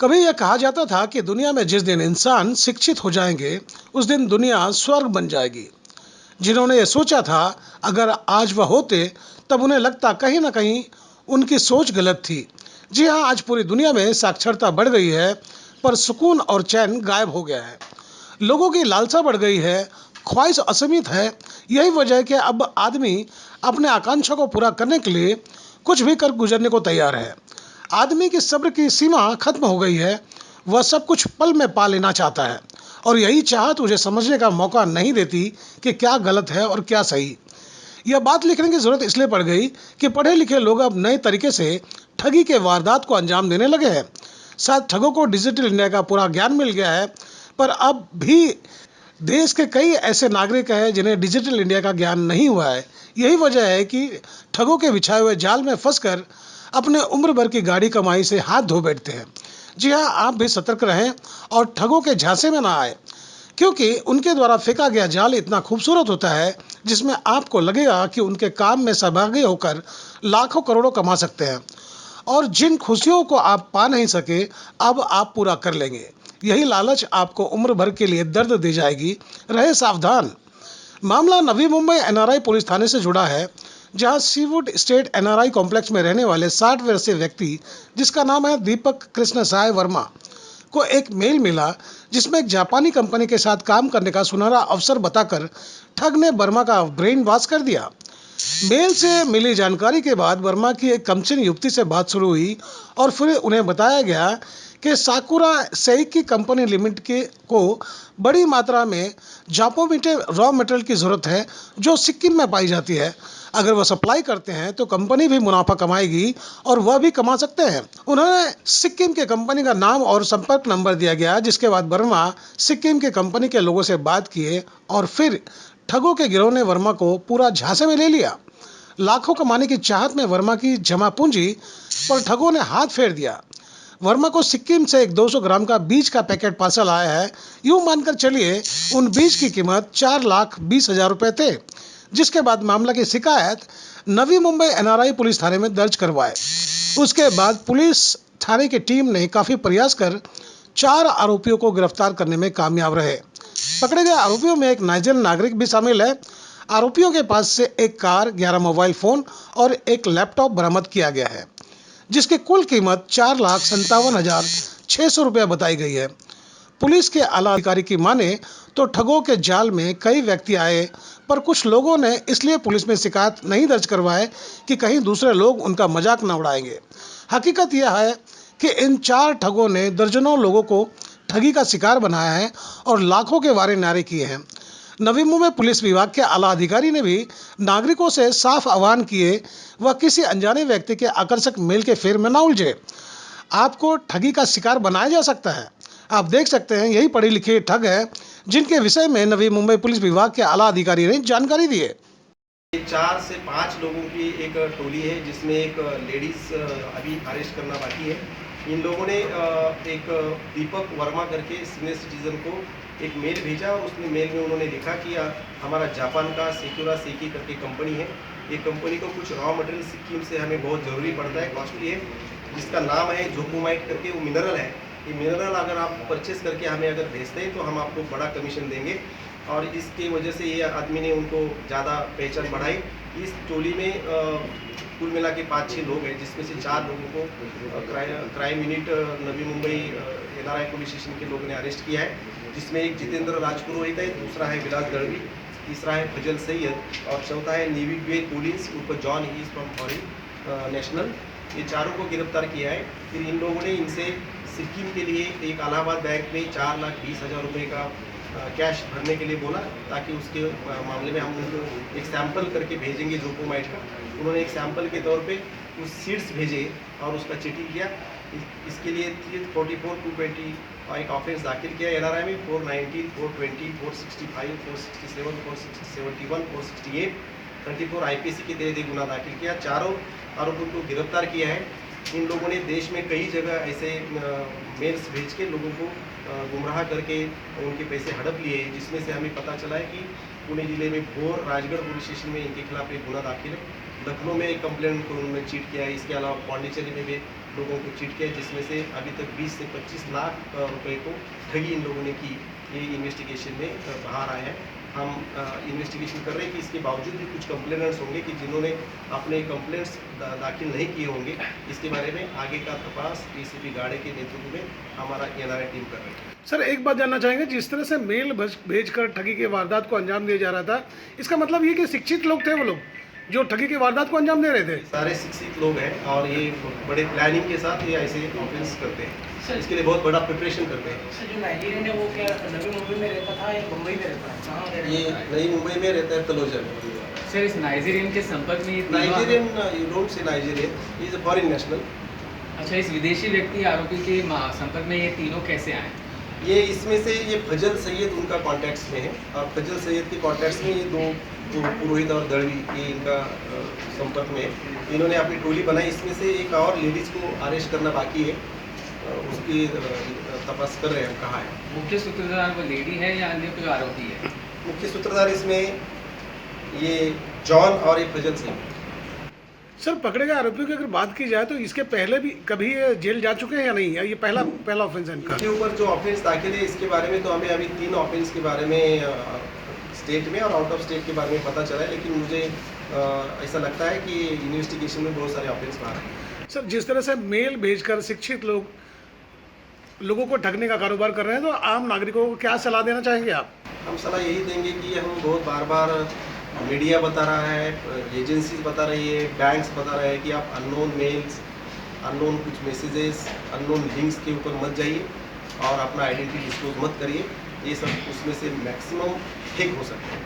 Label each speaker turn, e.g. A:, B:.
A: कभी यह कहा जाता था कि दुनिया में जिस दिन इंसान शिक्षित हो जाएंगे, उस दिन दुनिया स्वर्ग बन जाएगी। जिन्होंने ये सोचा था, अगर आज वह होते, तब उन्हें लगता कहीं ना कहीं उनकी सोच गलत थी। जी हाँ, आज पूरी दुनिया में साक्षरता बढ़ गई है, पर सुकून और चैन गायब हो गया है। लोगों की लालसा बढ़ गई है, ख्वाहिश असीमित है। यही वजह है कि अब आदमी अपने आकांक्षा को पूरा करने के लिए कुछ भी कर गुजरने को तैयार है। आदमी की सब्र की सीमा खत्म हो गई है। वह सब कुछ पल में पा लेना चाहता है, और यही चाहत उसे समझने का मौका नहीं देती कि क्या गलत है और क्या सही। यह बात लिखने की जरूरत इसलिए पड़ गई कि पढ़े लिखे लोग अब नए तरीके से ठगी के वारदात को अंजाम देने लगे हैं। शायद ठगों को डिजिटल इंडिया का पूरा ज्ञान मिल गया है, पर अब भी देश के कई ऐसे नागरिक हैं जिन्हें डिजिटल इंडिया का ज्ञान नहीं हुआ है। यही वजह है कि ठगों के बिछाए हुए जाल में फंसकर अपने उम्र भर की गाढ़ी कमाई से हाथ धो बैठते हैं। जी हाँ, आप भी सतर्क रहें और ठगों के झांसे में ना आए, क्योंकि उनके द्वारा फेंका गया जाल इतना खूबसूरत होता है जिसमें आपको लगेगा कि उनके काम में सहभागी होकर लाखों करोड़ों कमा सकते हैं, और जिन खुशियों को आप पा नहीं सके, अब आप पूरा कर लेंगे। यही लालच आपको उम्र भर के लिए दर्द दे जाएगी। रहे सावधान। मामला नवी मुंबई एनआरआई पुलिस थाने से जुड़ा है, जहां सीवुड स्टेट एनआरआई कॉम्प्लेक्स में रहने वाले 60 वर्षीय व्यक्ति, जिसका नाम है दीपक कृष्ण साय वर्मा, को एक मेल मिला जिसमें एक जापानी कंपनी के साथ काम करने का सुनहरा अवसर बताकर ठग ने वर्मा का ब्रेन वॉश कर दिया। मेल से मिली जानकारी के बाद वर्मा की एक कमसिन युवती से बात शुरू हुई, और फिर उन्हें बताया गया कि साकुरा सेइकी कंपनी लिमिटेड के को बड़ी मात्रा में जापोमिटे रॉ मटेरियल की ज़रूरत है, जो सिक्किम में पाई जाती है। अगर वह सप्लाई करते हैं तो कंपनी भी मुनाफा कमाएगी, और वह भी कमा सकते हैं। उन्होंने सिक्किम के कंपनी का नाम और संपर्क नंबर दिया गया, जिसके बाद वर्मा सिक्किम के कंपनी के लोगों से बात किए, और फिर ठगों के गिरोह ने वर्मा को पूरा झांसे में ले लिया। लाखों कमाने की चाहत में वर्मा की जमा पूंजी पर ठगों ने हाथ फेर दिया। वर्मा को सिक्किम से एक 200 ग्राम का बीज का पैकेट पार्सल आया है। यूं मानकर चलिए उन बीज की कीमत 4,20,000 रुपए थे, जिसके बाद मामला की शिकायत नवी मुंबई एनआरआई पुलिस थाने में दर्ज करवाए। उसके बाद पुलिस थाने की टीम ने काफी प्रयास कर 4 आरोपियों को गिरफ्तार करने में कामयाब रहे। पकड़े गए आरोपियों में एक नाइजीरियन नागरिक भी शामिल है। आरोपियों के पास से एक कार, 11 मोबाइल फोन और एक लैपटॉप बरामद किया गया है, जिसकी कुल कीमत 4,57,600 रुपया बताई गई है। पुलिस के आला अधिकारी की माने तो ठगों के जाल में कई व्यक्ति आए, पर कुछ लोगों ने इसलिए पुलिस में शिकायत नहीं दर्ज करवाए कि कहीं दूसरे लोग उनका मजाक न उड़ाएंगे। हकीकत यह है कि इन 4 ठगों ने दर्जनों लोगों को ठगी का शिकार बनाया है और लाखों के वारे नारे किए हैं। नवी मुंबई पुलिस विभाग के आला अधिकारी ने भी नागरिकों से साफ आह्वान किए, वह किसी अनजाने व्यक्ति के आकर्षक मेल के फेर में न उलझे। आपको ठगी का शिकार बनाया जा सकता है। आप देख सकते हैं, यही पढ़े लिखे ठग हैं जिनके विषय में नवी मुंबई पुलिस विभाग के आला अधिकारी ने जानकारी दी है।
B: 4 से 5 लोगों की एक टोली है, जिसमें एक लेडीज़ अभी अरेस्ट करना बाकी है। इन लोगों ने एक दीपक वर्मा करके सीनियर सिटीज़न को एक मेल भेजा, और उसमें मेल में उन्होंने लिखा कि हमारा जापान का सेक्यूरा सेकी करके कंपनी है। ये कंपनी को कुछ रॉ मटेरियल सिक्किम से हमें बहुत ज़रूरी पड़ता है, कॉस्टली है, जिसका नाम है जोकोमाइट करके, वो मिनरल है। ये मिनरल अगर आप परचेस करके हमें अगर भेजते हैं तो हम आपको बड़ा कमीशन देंगे। और इसकी वजह से ये आदमी ने उनको ज़्यादा पहचान बढ़ाई। इस टोली में कुल मिला के 5-6 लोग हैं, जिसमें से 4 लोगों को crime unit Navi Mumbai NRI police station के लोगों ने अरेस्ट किया है, जिसमें एक जितेंद्र राजपुरोहित है, दूसरा है विलास दड़वी, तीसरा है फजल सैयद, और चौथा है नेवी पुलिस उर्फ John, he is from foreign national. ये चारों को गिरफ्तार किया है। फिर इन लोगों ने इनसे सिक्किम के लिए एक इलाहाबाद बैंक में 4,20,000 रुपये का कैश भरने के लिए बोला, ताकि उसके मामले में हम उनको एक सैंपल करके भेजेंगे जोकोमाइट का। उन्होंने एक सैंपल के तौर पे कुछ सीड्स भेजे और उसका चीटिंग किया। इसके लिए 44,220 एक ऑफेंस दाखिल किया एनआरआई में, 419, 420, 465, 467, 471, 468, 34 आईपीसी के तहत गुना दाखिल किया। चारों आरोपियों को गिरफ्तार किया है। इन लोगों ने देश में कई जगह ऐसे मेल्स भेज के लोगों को गुमराह करके उनके पैसे हड़प लिए, जिसमें से हमें पता चला है कि पुणे जिले में भोर राजगढ़ पुलिस स्टेशन में इनके खिलाफ एक गुना दाखिल है। लखनऊ में एक कंप्लेंट को उन्होंने चीट किया है। इसके अलावा पांडिचेरी में भी लोगों को चीट किया, जिसमें से अभी तक 20 से 25 लाख रुपए को ठगी इन लोगों ने की। ये इन्वेस्टिगेशन में बाहर आया है। हम इन्वेस्टिगेशन कर रहे हैं कि इसके बावजूद भी कुछ कंप्लेनेंट्स होंगे कि जिन्होंने अपने कंप्लेंट्स दाखिल नहीं किए होंगे। इसके बारे में आगे का तपास एसीपी गाड़े के नेतृत्व में हमारा एनआरआई टीम कर रही है।
A: सर एक बात जानना चाहेंगे, जिस तरह से मेल भेजकर ठगी के वारदात को अंजाम दिया जा रहा था, इसका मतलब ये कि शिक्षित लोग थे वो लोग जो ठगी के वारदात को अंजाम दे रहे थे?
B: सारे शिक्षित लोग हैं और ये बड़े प्लानिंग के साथ ये ऐसे ऑफेंस करते हैं। इसके लिए बहुत बड़ा प्रिपरेशन करते हैं।
C: सर जो नाइजीरियन है वो क्या नवी मुंबई में रहता था या मुंबई में रहता है? कहाँ रहता
B: ये नई मुंबई में रहता है, तलोजा में।
D: सर इस नाइजीरियन के संपर्क में ये
B: Nigerian, you don't say Nigerian, he is a foreign national.
D: अच्छा, इस विदेशी व्यक्ति आरोपी के संपर्क में ये तीनों कैसे आए?
B: ये इसमें से ये फजल सैयद उनका कॉन्टैक्ट्स में है और फजल सैयद के कॉन्टैक्ट्स में ये दो पुरोहित और दड़वी ये इनका संपर्क में है। इन्होंने अपनी टोली बनाई। इसमें से एक और लेडीज़ को अरेस्ट करना बाकी है, उसकी तपास कर रहे हैं कहाँ है।
D: मुख्य सूत्रधार वो लेडी है या अन्य कोई आरोपी है?
B: मुख्य सूत्रधार इसमें ये जॉन और ये फजल सैयद।
A: सर पकड़े गए आरोपियों की अगर बात की जाए तो इसके पहले भी कभी ये जेल जा चुके हैं या नहीं, या ये पहला ऑफेंस है इनका?
B: इसके ऊपर जो ऑफेंस दाखिल है इसके बारे में तो हमें अभी 3 ऑफेंस के बारे में स्टेट में और आउट ऑफ स्टेट के बारे में पता चला है, लेकिन मुझे ऐसा लगता है कि इन्वेस्टिगेशन में बहुत सारे ऑफेंस बाहर हैं।
A: सर जिस तरह से मेल भेजकर शिक्षित लोगों को ठगने का कारोबार कर रहे हैं, तो आम नागरिकों को क्या सलाह देना चाहेंगे आप?
B: हम सलाह यही देंगे कि हम बहुत बार मीडिया बता रहा है, एजेंसीज बता रही है, बैंक्स बता रहे हैं कि आप अननोन मेल्स, अननोन कुछ मैसेजेस, अननोन लिंक्स के ऊपर मत जाइए और अपना आइडेंटिटी डिस्क्लोज मत करिए। ये सब उसमें से मैक्सिमम ठीक हो सकते हैं।